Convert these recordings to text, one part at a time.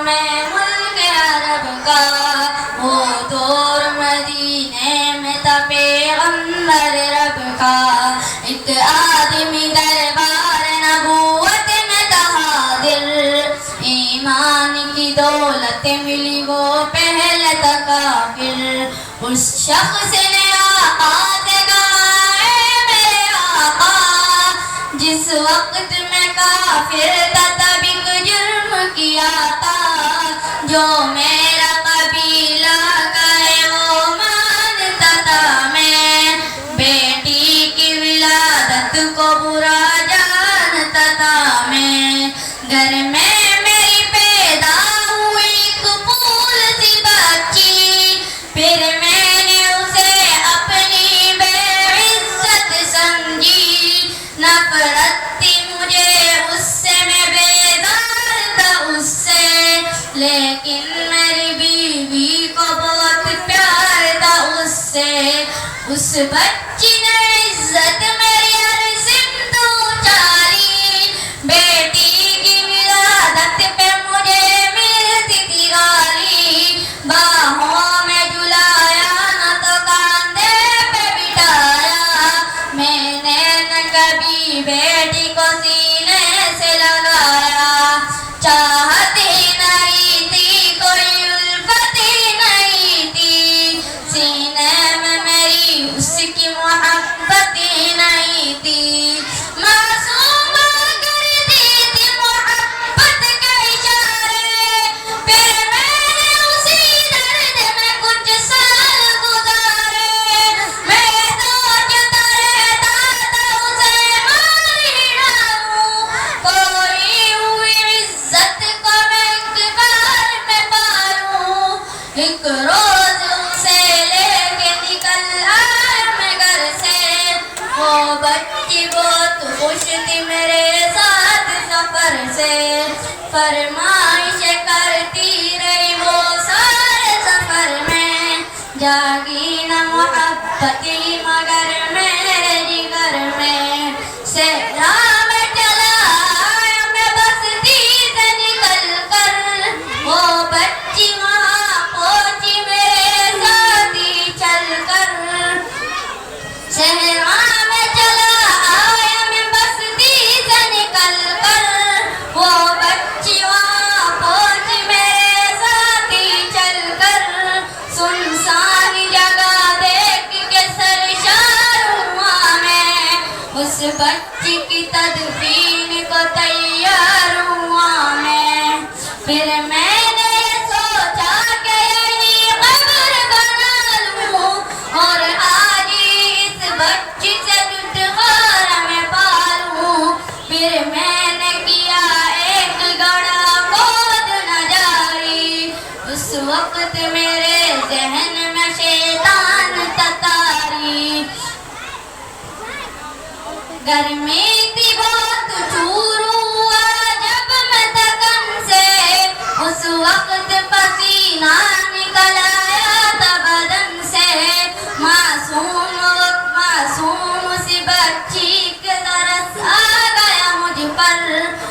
میں ملک عرب کا وہ دور مدینے میں تھا پیغمبر رب کا ایک آدمی دربار نبوت میں تھا حاضر ایمان کی دولت ملی وہ پہلے تھا کافر اس شخص نے آقا سے کہا اے میرے آقا جس وقت میں کافر تھا تب ایک جرم کیا تھا جو میرا قبیلہ کہے وہ مانتا تھا میں بیٹی کی ولادت کو برا جانتا تھا میں گھر میں میری پیدا ہوئی ایک پھول سی بچی پھر میں نے اسے اپنی بے عزت سمجھی نفرت تھی مجھے اس سے میں بیزار تھا اس سے لیکن میری بیوی کو بہت پیار تھا اس سے اس بچی نے عزت میری ہر سمت اچھالی بیٹی کی ولادت پہ مجھے ملتی تھی گالی باہوں میں جلایا نہ تو کاندھے پہ بٹھایا میں نے نہ کبھی بیٹی کو سینے سے لگایا چاہت ہی نہیں تھی کوئی الفت ہی نہیں تھی سینے میں میری اس کی محبت ہی نہیں تھی معصوم کرتی تھی محبت کے اشارے پھر میں نے اسی درد میں کچھ سال گزارے میں سوچتا رہتا تھا اسے مار ہی ڈالوں کوئی ہوئی عزت کو میں ایک بار میں پالوں ایک روز اسے لے کے نکل آیا میں گھر سے وہ بچی بہت خوش تھی میرے ساتھ سفر سے فرمائشیں کرتی رہی وہ سارے سفر میں جاگی نہ محبت ہی مگر میرے جگر میں صحرا میں چلا آیا میں بستی سے نکل کر وہ بچی وہاں پہنچی میرے ساتھ ہی چل کر صحرا میں چلا آیا میں بستی سے نکل کر وہ بچی وہاں پہنچی میرے ساتھ ہی چل کر سنسان جگہ دیکھ کے سرشار ہوا میں اس بچی کی تدفین کو تیار ہوا میں پھر میں نے سوچا کہ یہی قبر بنا لوں اور آج ہی اس بچی سے چھٹکارا میں پالوں پھر میں نے کیا ایک گڑھا کھود نہ جاری اس وقت میرے ذہن میں شیطان تتاری گرمی تھی بہت چور ہوا جب میں تکن سے اس وقت پسینہ نکل آیا تھا بدن سے معصوم سی بچی کے ترس آ گیا مجھ پر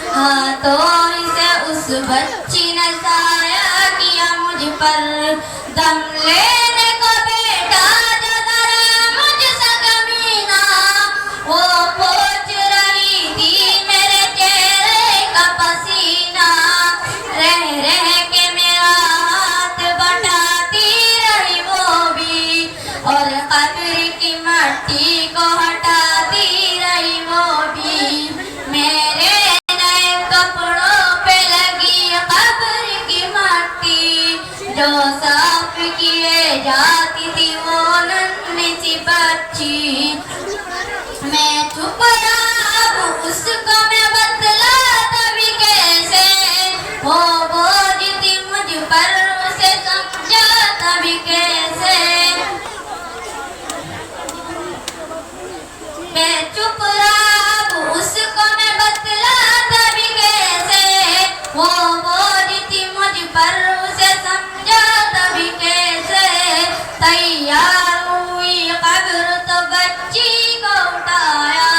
ہاتھوں سے اس بچی نے سایہ کیا مجھ پر دم لینے کو بیٹا جو ذرا مجھ سے کمینہ وہ پوچھ رہی تھی میرے چہرے کا پسینہ رہ رہ کے میرا ہاتھ بٹاتی رہی وہ بھی اور قبر کی مٹی کو ہٹاتی رہی وہ بھی میرے نئے کپڑوں پہ لگی قبر کی مٹی جو صاف کیے جاتی تھی وہ ننھی سی بچی میں چپ رہا اب اس کو میں بتلاتا بھی کیسے وہ بوجھ تھی مجھ پر اسے سمجھاتا بھی کیسے میں چپ رہا اب اس کو میں بتلاتا بھی کیسے وہ بوجھ تھی مجھ پر اسے سمجھاتا بھی کیسے تیار ہوئی قبر تو بچی کو اٹھایا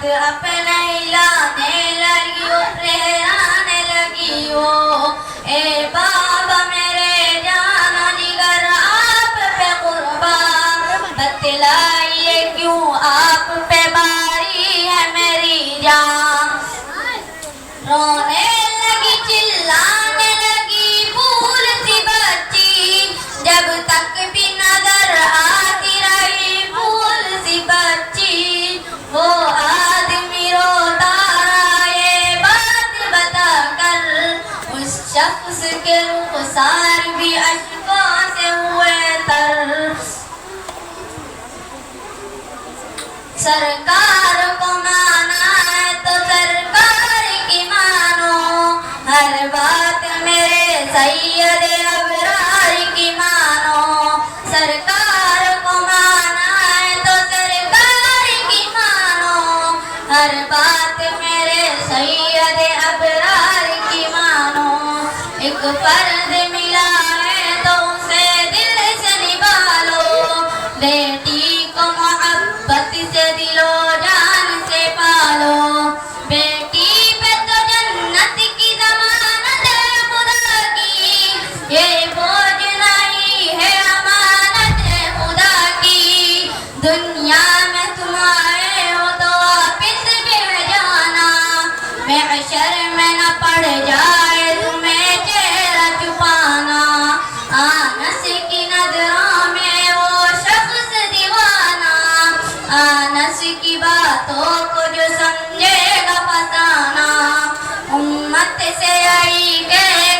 ہاتھ اپنا ہلانے لگی وہ ٹھہرانے لگی وہ اے بابا میرے جانو جگر آپ پہ قربان بتلائیے کیوں آپ پہ باری ہے میری جان رونے لگی چلانے لگی پھول سی بچی جب تک بھی نظر آتی رہی پھول سی بچی وہ آدمی روتا رہا یہ بات بتا کر اس شخص کے رخسار بھی اشکوں سے ہوئے تر سرکار کو مانا ہے تو سرکار کی مانو ہر بات میرے سید ابرار کی مانو سرکار کو مانا ہے تو سرکار کی مانو ہر بات میرے سید ابرار کی مانو ایک فرد ملا ہے تو اسے دل سے نبھالو بیٹی کو محبت سے دل و جان سے پالو بیٹی پہ تو جنت کی ضمانت ہے خدا کی یہ بوجھ نہیں ہے امانت ہے خدا کی دنیا میں تم آئے ہو تو واپس بھی جانا محشر میں نہ پڑ جائے تمہیں چہرہ چھپانا آنس کی نظروں میں وہ شخص دیوانہ آنس کی باتوں کو جو سمجھے گا فسانہ امت سے یہی کہہ